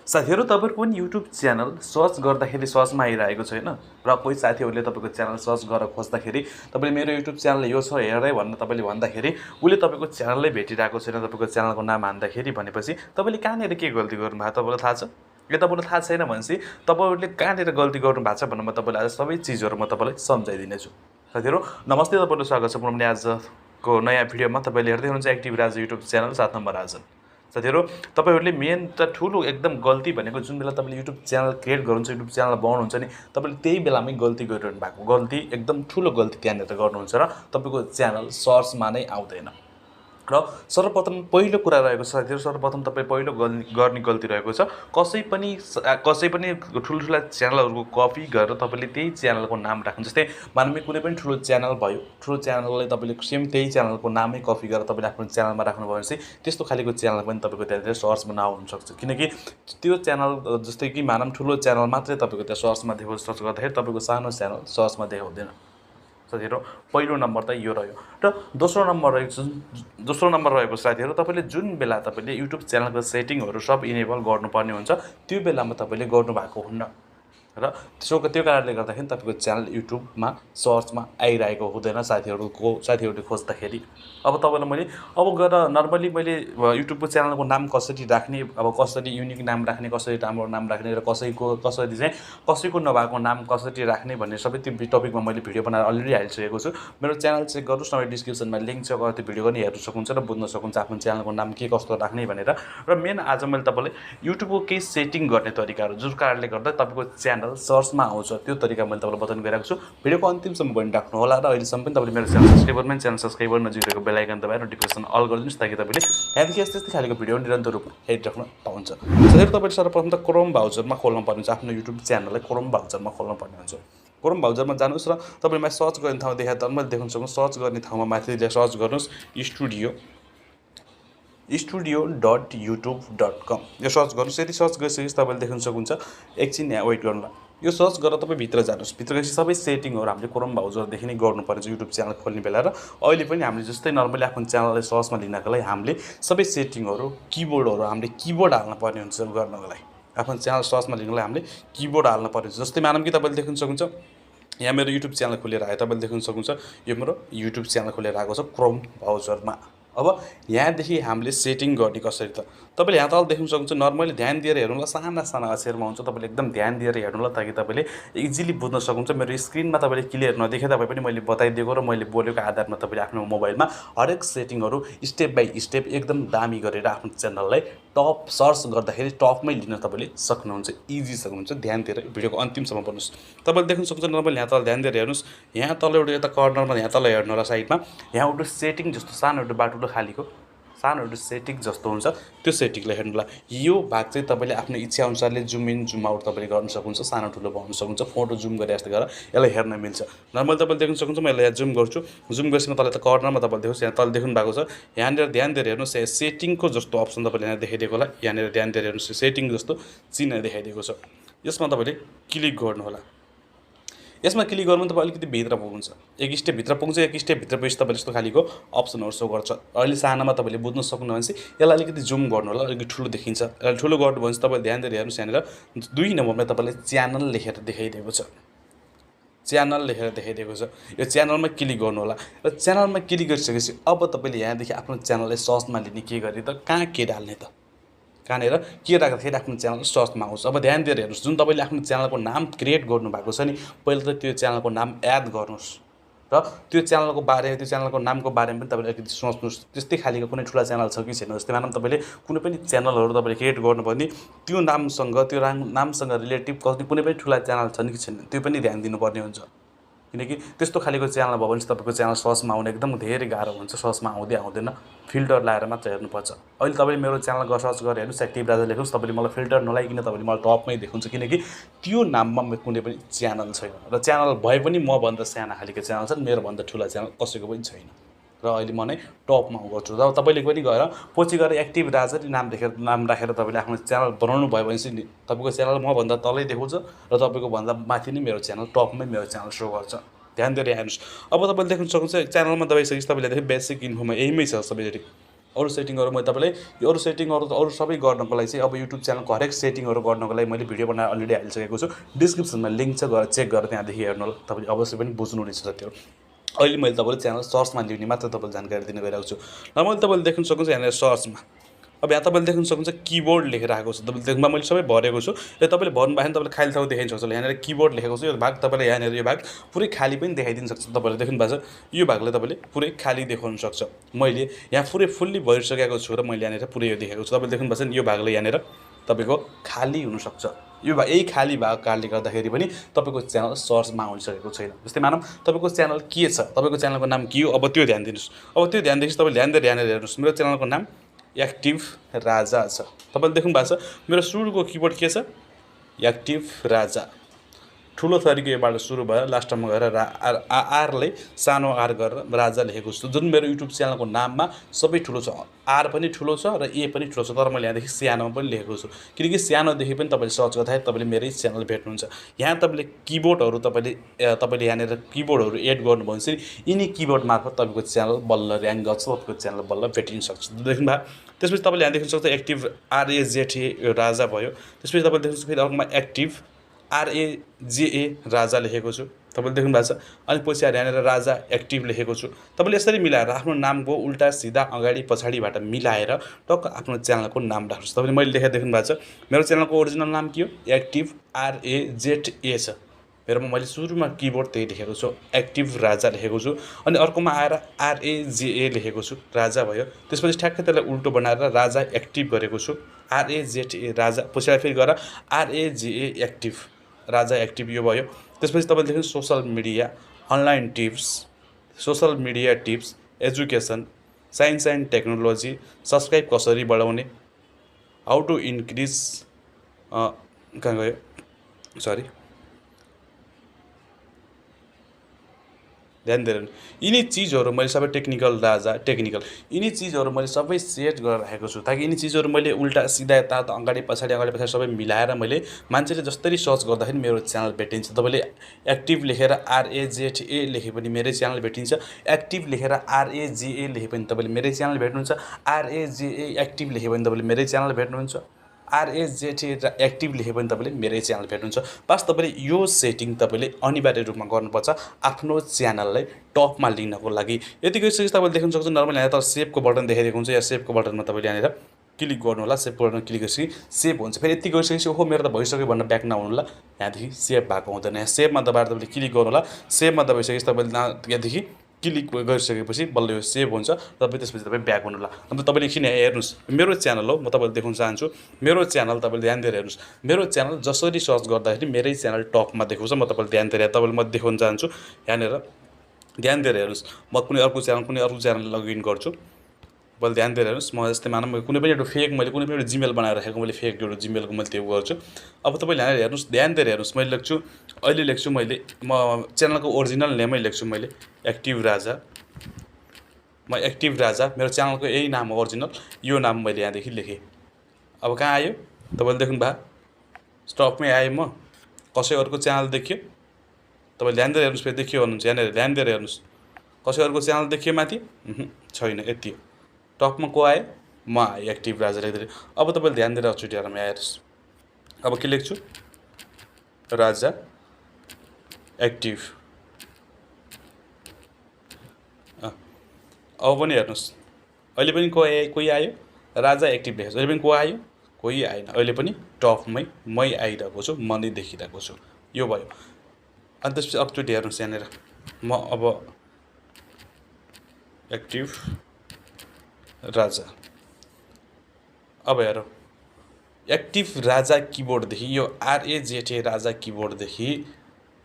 साथीहरु तपाईहरुको पनि युट्युब च्यानल सर्च गर्दाखेरि सर्चमा आइरहेको छैन र कोही साथीहरुले तपाईको च्यानल सर्च गरेर खोज्दाखेरि तपाईले मेरो युट्युब च्यानल यो छ हेर है भनेर तपाईले भन्दाखेरि उले तपाईको च्यानलै भेटिरहेको छैन तपाईको च्यानलको नाम हान्दाखेरि भनेपछि तपाईले कहाँनेर के गल्ती गर्नुभयो तपाईलाई थाहा छ यो तपाईलाई थाहा छैन भनेपछि तपाईहरुले कहाँनेर गल्ती गर्नुभएको छ भनेर म तपाईलाई आज सबै चीजहरु म तपाईलाई सम्झाइदिने छु साथीहरु नमस्ते तपाईहरुलाई स्वागत छ पुनः आजको नयाँ भिडियोमा तपाईले हेर्दै हुनुहुन्छ एक्टिभ राजा युट्युब च्यानल 7 नम्बर राजा साथीहरु तपाईहरुले मेन त ठुलो एकदम गल्ती भनेको जुन बेला तपाईले युट्युब च्यानल क्रिएट गर्नुहुन्छ युट्युब च्यानल बनाउनुहुन्छ नि तपाईले त्यही बेलामै गल्ती गरिरहनु भएको गल्ती एकदम ठुलो गल्ती त्यहाँनेर गर्नुहुन्छ र तपाईको च्यानल सर्चमा नै आउँदैन र सर्वप्रथम पहिलो कुरा रहेको छ साथीहरु सर्वप्रथम तपाई पहिलो गर्ने गल्ती रहेको छ कसै पनि ठुलठुला च्यानलहरुको कपी गरेर तपाईले त्यही च्यानलको नाम राख्नु जस्तै मानव कुनै पनि ठुलो च्यानल भयो ठुलो च्यानलले तपाईले सेम त्यही च्यानलको नामै कपी गरेर तपाईले आफ्नो च्यानलमा राख्नु भयो भने त्यस्तो खालीको च्यानल पनि तपाईको त्यहाँ सर्चमा नआउन सक्छ किनकि त्यो च्यानल जस्तै कि मानव ठुलो च्यानल मात्रै तपाईको त्यहाँ सर्चमा देखाउँछ सर्च गर्दाखेरि तपाईको सानो च्यानल सर्चमा देखाउँदैन साथीहरु पहिलो नम्बर त यो रह्यो र दोस्रो नम्बर रहेको साथीहरु तपाईले जुन बेला तपाईले युट्युब च्यानलको सेटिङहरु सब इनेबल गर्नुपर्ने हुन्छ त्यो बेलामा तपाईले गर्नु भएको हुन्न र त्यो कारणले गर्दाखेरि तपाईको च्यानल युट्युबमा सर्चमा आइरहेको हुँदैन साथीहरुले खोज्दाखेरि अब तपाईलाई मैले अब गएर नर्मली मैले युट्युबको च्यानलको नाम कसरी राख्ने अब कसरी युनिक नाम राख्ने कसरी राम्रो नाम राख्ने र कसैको नभएको नाम कसरी राख्ने भन्ने सबै त्यो टपिकमा मैले भिडियो बनाएर अलरेडी हालिसकेको छु मेरो च्यानल चेक गर्नुस् न डिस्क्रिप्सनमा लिंक छ गएर त्यो भिडियो पनि हेर्न सक्नुहुन्छ र बुझ्न सक्नुहुन्छ आफ्नो च्यानलको नाम के कस्तो राख्ने भनेर र मेन आज मैले तपाईलाई युट्युबको केही सेटिङ गर्ने तरिकाहरु जुन कारणले गर्दा तपाईको च्यानल सर्चमा आउँछ त्यो तरिका मैले तपाईलाई बताउन गइरहेको छु भिडियोको अन्तिमसम्म बनिराख्नु होला र अहिलेसम्म पनि तपाईले मेरो च्यानल सब्स्क्राइबर नजिकको बेल आइकन दबाएर नोटिफिकेसन अल गरिदिनुस् ताकि तपाईले यहाँदेखि यस्तै खालको भिडियो निरन्तर रूपमा हेरिराख्न पाउँछ साथीहरु तपाईले सर्वप्रथम त क्रोम ब्राउजरमा खोल्न पर्ने हुन्छ आफ्नो युट्युब च्यानललाई क्रोम ब्राउजरमा खोल्न पर्ने हुन्छ क्रोम ब्राउजरमा जानुस् र तपाईले सर्च गर्ने ठाउँ देखाए त मैले देखाउन सक्छु सर्च गर्ने ठाउँमा माथि सर्च गर्नुस् studio.youtube.com यो सर्च गर्नुस् यदि सर्च गरिसकेपछि तपाईले देख्न सक्नुहुन्छ एकछिन यहाँ वेट गर्नुला यो सर्च गरेर तपाई भित्र जानुस् भित्र गएपछि सबै सेटिङहरु हामीले क्रोम ब्राउजरदेखि नै गर्नुपर्छ युट्युब च्यानल खोल्ने बेला र अहिले पनि हामीले जस्तै नर्मली आफ्नो च्यानललाई सर्चमा लिनको लागि हामीले सबै सेटिङहरु किबोर्डहरु हामीले किबोर्ड हाल्न पर्ने हुन्छ गर्नको लागि आफ्नो च्यानल सर्चमा लिनको लागि हामीले किबोर्ड हाल्न पर्ने हुन्छ जस्तै मानौं कि तपाईले देख्न सक्नुहुन्छ यहाँ मेरो युट्युब च्यानल खोलेर आयो तपाईले देख्न सक्नुहुन्छ यो मेरो युट्युब च्यानल खोलेर आएको छ क्रोम ब्राउजरमा अब यहाँदेखि हामीले सेटिङ गर्ने कसरी त तपाईले यहाँ तल देख्न सक्नुहुन्छ नर्मली ध्यान दिएर हेर्नुला साना साना अक्षरमा हुन्छ तपाईले एकदम ध्यान दिएर हेर्नुला ताकि तपाईले इजिली बुझ्न सक्नुहुन्छ मेरो स्क्रिनमा तपाईले क्लियर नदेखे तापनि पनि मैले बताइदिएको र मैले बोलेको आधारमा तपाईले आफ्नो मोबाइलमा हरेक सेटिङहरु स्टेप बाइ स्टेप एकदम दामी गरेर आफ्नो च्यानललाई टप सर्च गर्दाखेरि टपमै लिन तपाईले सक्नुहुन्छ इजी सक्नुहुन्छ ध्यान दिएर भिडियोको अन्तिमसम्म पढ्नुस् तपाईले देख्न सक्नुहुन्छ नर्मली यहाँ तल ध्यान दिएर हेर्नुस् यहाँ तल एउटा यता कर्नरमा यहाँ तल हेर्नुला साइडमा यहाँ एउटा सेटिङ जस्तो सानो एउटा बाटो खालीको सानो एउटा सेटिङ जस्तो हुन्छ त्यो सेटिङलाई हेर्नुला यो भाग चाहिँ तपाईले आफ्नो इच्छा अनुसारले जुम इन जुम आउट तपाईले गर्न सक्नुहुन्छ सानो ठुलो बनाउन सक्नुहुन्छ फोटो जुम गरे जस्तो गरेर यसलाई हेर्न मिल्छ नर्मली तपाईले देख्न सक्नुहुन्छ मैले यहाँ जुम गर्छु जुम गरेपछि तल त कर्नरमा तपाईले देख्नुस् यहाँ तल देख्नु भएको छ यहाँनिर ध्यान दिएर हेर्नुस् सेटिङको जस्तो अप्सन तपाईले यहाँ देखाइदिएको होला यहाँनिर ध्यान दिएर हेर्नुस् सेटिङ जस्तो चिन्ह देखाइदिएको छ यसमा तपाईले क्लिक गर्नु होला यसमा क्लिक गर्नु तपाईले अलिकति भित्र पुग्नुहुन्छ एक स्टेप भित्र पुग्छ एक स्टेप भित्र पुगेपछि तपाईले यस्तो खालीको अप्सनहरु शो गर्छ अहिले सानामा तपाईले बुझ्न सक्नुहुन्छ भने यसलाई अलिकति जुम गर्नु होला अलिकति ठुलो देखिन्छ यसलाई ठुलो गर्नु भने तपाईले ध्यान दिएर हेर्नुस् यहाँनिर 2 नम्बरमा तपाईले च्यानल लेखेर देखाइदिएको छ यो च्यानलमा क्लिक गर्नु होला र च्यानलमा क्लिक गरिसकेपछि अब तपाईले यहाँदेखि आफ्नो च्यानललाई सर्चमा लिने के गर्ने त कहाँ के डाल्ने त कहाँनेर के राख्दाखेरि आफ्नो च्यानल सर्चमा आउँछ अब ध्यान दिएर हेर्नुस् जुन तपाईले आफ्नो च्यानलको नाम क्रिएट गर्नु भएको छ नि पहिले त त्यो च्यानलको नाम याद गर्नुस् र त्यो च्यानलको नामको बारेमा पनि तपाईले अलिकति सोच्नुस् त्यस्तै खालीको कुनै ठुला च्यानल छ कि छैन जस्तै मानौं तपाईले कुनै पनि च्यानलहरु तपाईले क्रिएट गर्नुभयो भने त्यो नामसँग रिलेटिभ कुनै पनि ठुला च्यानल छन् कि छैन त्यो पनि ध्यान दिनुपर्ने हुन्छ किनकि त्यस्तो खालीको च्यानल भयो भने तपाईको च्यानल सर्चमा आउन एकदम धेरै गाह्रो हुन्छ सर्चमा आउँदैन फिल्टर लाएर मात्र हेर्नुपर्छ अहिले तपाईले मेरो च्यानल सर्च गरेर हेर्नुस् एक्टिभ राजा लेख्नुस् तपाईले मलाई फिल्टर नलाइकिन तपाईले मलाई टपमै देखाउँछ किनकि त्यो नाममा कुनै पनि च्यानल छैन र च्यानल भए पनि म भन्दा साना खालीको च्यानल छ मेरो भन्दा ठुला च्यानल कसैको पनि छैन र अहिले म नै टपमा गर्छु र तपाईले पनि गएर पछि गएर एक्टिभ राजा नाम राखेर तपाईले आफ्नो च्यानल बनाउनु भयो भने चाहिँ तपाईको च्यानल म भन्दा तलै देखाउँछ र तपाईको भन्दा माथि नै मेरो च्यानल टपमै मेरो च्यानल शो गर्छ ध्यान दिएर हेर्नुस् अब तपाईले देख्न सक्नुहुन्छ च्यानलमा दबाइसकेपछि तपाईले देख्नु बेसिक इन्फोमा यहीमै छ सबैजति अरू सेटिङहरू मैले तपाईँलाई यो अरू सेटिङहरू त अरू सबै गर्नको लागि चाहिँ अब युट्युब च्यानलको हरेक सेटिङहरू गर्नको लागि मैले भिडियो बनाएर अलरेडी हालिसकेको छु। डिस्क्रिप्सनमा लिङ्क छ, गएर चेक गरेर त्यहाँदेखि हेर्नु होला, तपाईँले अवश्य पनि बुझ्नुहुनेछ साथीहरू। अहिले मैले तपाईँलाई च्यानल सर्चमा ल्याउने मात्र तपाईँलाई जानकारी दिन गइरहेको छु। र मैले तपाईँले देख्न सक्नुहुन्छ यहाँनिर सर्चमा, अब यहाँ तपाईँले देख्न सक्नुहुन्छ किबोर्ड लेखेर आएको छ। तपाईँले देख्नुमा मैले सबै भरेको छु। र तपाईँले भर्नु भएन तपाईँले खाली ठाउँ देखाइदिन सक्छ। यहाँनिर किबोर्ड लेखेको छ, यो भाग तपाईँले यहाँनिर यो भाग पुरै खाली पनि देखाइदिन सक्छ। तपाईँले देख्नु भएको छ, यो भागले तपाईँले पुरै खाली देखाउन सक्छ। मैले यहाँ पुरै फुल्ली भरिसकेको छु र मैले यहाँनिर पुरै यो देखाएको छु। तपाईँले देख्नु भएको छ नि, यो भागले यहाँनिर तपाईँको खाली हुनसक्छ। यो भाग यही खाली भाग कारणले गर्दाखेरि पनि तपाईँको च्यानल सर्चमा आउनसकेको छैन। जस्तै मानौँ तपाईँको च्यानल के छ, तपाईँको च्यानलको नाम के हो, अब त्यो ध्यान दिनुहोस्। अब त्यो ध्यान दिएपछि तपाईँले ध्यान दिएर यहाँनिर हेर्नुहोस्, मेरो च्यानलको नाम एक्टिभ राजा छ। तपाईँले देख्नु भएको छ मेरो सुरुको किबोर्ड के छ, एक्टिभ राजा। ठुलो थरीको योबाट सुरु भएर लास्टमा गएर आरले सानो आर गरेर राजा लेखेको छु। जुन मेरो युट्युब च्यानलको नाममा सबै ठुलो छ, आर पनि ठुलो छ र ए पनि ठुलो छ, तर मैले यहाँदेखि सानोमा पनि लेखेको छु। किनकि सानोदेखि पनि तपाईँले सर्च गर्दाखेरि तपाईँले मेरै च्यानल भेट्नुहुन्छ। यहाँ तपाईँले किबोर्डहरू तपाईँले यहाँनिर किबोर्डहरू एड गर्नुभयो भने चाहिँ यिनी किबोर्ड मार्फत तपाईँको च्यानल बल्ल ऱ्याङ्क गर्छ, तपाईँको च्यानल बल्ल भेटिन सक्छ। देख्नुभयो। त्यसपछि तपाईँले यहाँ देख्न सक्छ एक्टिभ RAZA राजा भयो। त्यसपछि तपाईँले देख्न सक्छ फेरि अर्कोमा एक्टिभ RAJA राजा लेखेको छु। तपाईँले देख्नु भएको छ। अनि पछि यहाँनिर राजा एक्टिभ लेखेको छु। तपाईँले यसरी मिलाएर आफ्नो नामको उल्टा सिधा अगाडि पछाडिबाट मिलाएर टक्क आफ्नो च्यानलको नाम राख्नुहोस्। तपाईँले मैले लेखेर देख्नु भएको छ, मेरो च्यानलको ओरिजिनल नाम के हो, एक्टिभ RAZA छ। मेरोमा मैले सुरुमा किबोर्ड त्यही लेखेको छु, एक्टिभ राजा लेखेको छु। अनि अर्कोमा आएर RAJA लेखेको छु, राजा भयो। त्यसपछि ठ्याक्कै त्यसलाई उल्टो बनाएर राजा एक्टिभ गरेको छु, RAZA राजा। पछि फेरि गएर RAJA एक्टिभ राजा एक्टिभ, यो भयो। त्यसपछि तपाईँले देख्नु social media, online tips, social media tips, education, science and technology, subscribe कसरी बढाउने, हाउ टु इन्क्रिज, कहाँ गयो, सरी, ध्यान दिएर यिनी चिजहरू मैले सबै टेक्निकल राजा टेक्निकल यिनी चिजहरू मैले सबै सेट गरेर राखेको छु, ताकि यिनी चिजहरू मैले उल्टा सिधा यता अगाडि पछाडि सबै मिलाएर मैले मान्छेले जसरी सर्च गर्दाखेरि मेरो च्यानल भेटिन्छ। तपाईँले एक्टिभ लेखेर RAZA लेखे पनि मेरै च्यानल भेटिन्छ, एक्टिभ लेखेर RAJA लेखे पनि तपाईँले मेरै च्यानल भेट्नुहुन्छ, RAJA एक्टिभ लेखे पनि तपाईँले मेरै च्यानल भेट्नुहुन्छ, RAZA एक्टिभ लेखे पनि तपाईँले मेरै च्यानल भेट्नुहुन्छ। बस तपाईँले यो सेटिङ तपाईँले अनिवार्य रूपमा गर्नुपर्छ आफ्नो च्यानललाई टपमा लिनको लागि। यति गरिसकेपछि तपाईँले देख्न सक्नुहुन्छ नर्मली यहाँ त सेभको बटन देखाइदिएको हुन्छ, या सेभको बटनमा तपाईँले यहाँनिर क्लिक गर्नु होला। सेभ बटनमा क्लिक गरेपछि सेभ हुन्छ। फेरि यति गरिसकेपछि ओहो मेरो त भइसक्यो भनेर ब्याक नआउनु होला, यहाँदेखि सेभ भएको हुँदैन। यहाँ सेभमा दबाएर तपाईँले क्लिक गर्नु होला। सेभमा दबाइसकेपछि तपाईँले यहाँदेखि क्लिक गरिसकेपछि बल्ल यो सेभ हुन्छ। तपाईँ त्यसपछि तपाईँ ब्याक हुनु होला। अन्त तपाईँले एकछिन हेर्नुहोस्, मेरो च्यानल हो, म तपाईँले देखाउन चाहन्छु मेरो च्यानल। तपाईँले ध्यान दिएर हेर्नुहोस्, मेरो च्यानल जसरी सर्च गर्दाखेरि मेरै च्यानल टपमा देखाउँछ। म तपाईँले ध्यान दिएर तपाईँले म देखाउन चाहन्छु, यहाँनिर ध्यान दिएर हेर्नुहोस्। म कुनै अर्को च्यानल लगइन गर्छु, मैले ध्यान दिएर हेर्नुहोस्। म जस्तै मानौँ कुनै पनि एउटा फेक मैले कुनै पनि एउटा जिमेल बनाएर राखेको, मैले फेक एउटा जिमेलको मैले त्यो गर्छु। अब तपाईँले यहाँनिर हेर्नुहोस्, ध्यान दिएर हेर्नुहोस्, मैले लेख्छु अहिले लेख्छु मैले म च्यानलको ओरिजिनल नेमै लेख्छु मैले एक्टिभ राजा। म एक्टिभ राजा, मेरो च्यानलको यही नाम हो ओरिजिनल, यो नाम मैले यहाँदेखि लेखेँ। अब कहाँ आयो तपाईँले देख्नु भयो, स्टपमै आएँ म, कसै अरूको च्यानल देखियो, तपाईँले ध्यान दिएर हेर्नुहोस्। फेरि देखियो भन्नुहुन्छ, यहाँनिर ध्यान दिएर हेर्नुहोस्, कसै अरूको च्यानल देखियो माथि, छैन, यति हो। टपमा को आयो, म आएँ एक्टिभ राजा लेख्दै। अब तपाईँले ध्यान दिएर एकचोटि हेर्नु हेर्नुहोस्। अब के लेख्छु, राजा एक्टिभ। अब पनि हेर्नुहोस्, अहिले पनि कोही आयो, राजा एक्टिभ लेखेको छ, अहिले पनि को आयो, कोही आएन, अहिले पनि टपमै मै आइरहेको छु, म नै देखिरहेको छु, यो भयो। अनि त्यसपछि एकचोटि हेर्नुहोस् यहाँनिर म अब एक्टिभ राजा। अब हेरौँ, एक्टिभ राजा किबोर्डदेखि यो RAZA राजा किबोर्डदेखि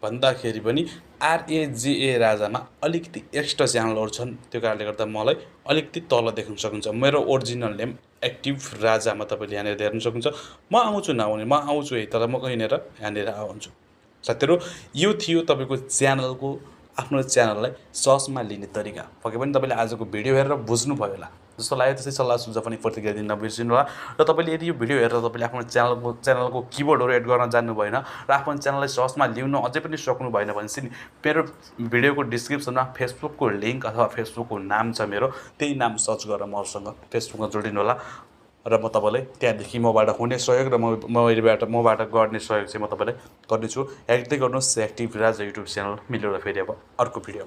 भन्दाखेरि पनि RAZA राजामा अलिकति एक्स्ट्रा च्यानलहरू छन्। त्यो कारणले गर्दा मलाई अलिकति तल देख्न सक्नुहुन्छ। मेरो ओरिजिनल नेम एक्टिभ राजामा तपाईँले यहाँनिर हेर्न सक्नुहुन्छ। म आउँछु नआउने, म आउँछु है, तर म यहाँनिर आउँछु। साथीहरू, यो थियो तपाईँको च्यानलको आफ्नो च्यानललाई सर्चमा लिने तरिका। पक्कै पनि तपाईँले आजको भिडियो हेरेर बुझ्नुभयो होला। जस्तो लाग्यो त्यसै सल्लाह सुझाव पनि प्रतिक्रिया दिन नबिर्सिनु होला र तपाईँले यदि यो भिडियो हेरेर तपाईँले आफ्नो च्यानलको किबोर्डहरू एड गर्न जान्नु भएन र आफ्नो च्यानललाई सहजमा ल्याउन अझै पनि सक्नु भएन भने चाहिँ मेरो भिडियोको डिस्क्रिप्सनमा फेसबुकको लिङ्क अथवा फेसबुकको नाम छ मेरो, त्यही नाम सर्च गरेर मसँग फेसबुकमा जोडिनु होला र म तपाईँलाई त्यहाँदेखि मबाट हुने सहयोग र मबाट गर्ने सहयोग चाहिँ म तपाईँलाई गर्नेछु। हेर्दै गर्नुहोस् एक्टिभ राजा युट्युब च्यानल। मिलेर फेरि अब अर्को भिडियोमा।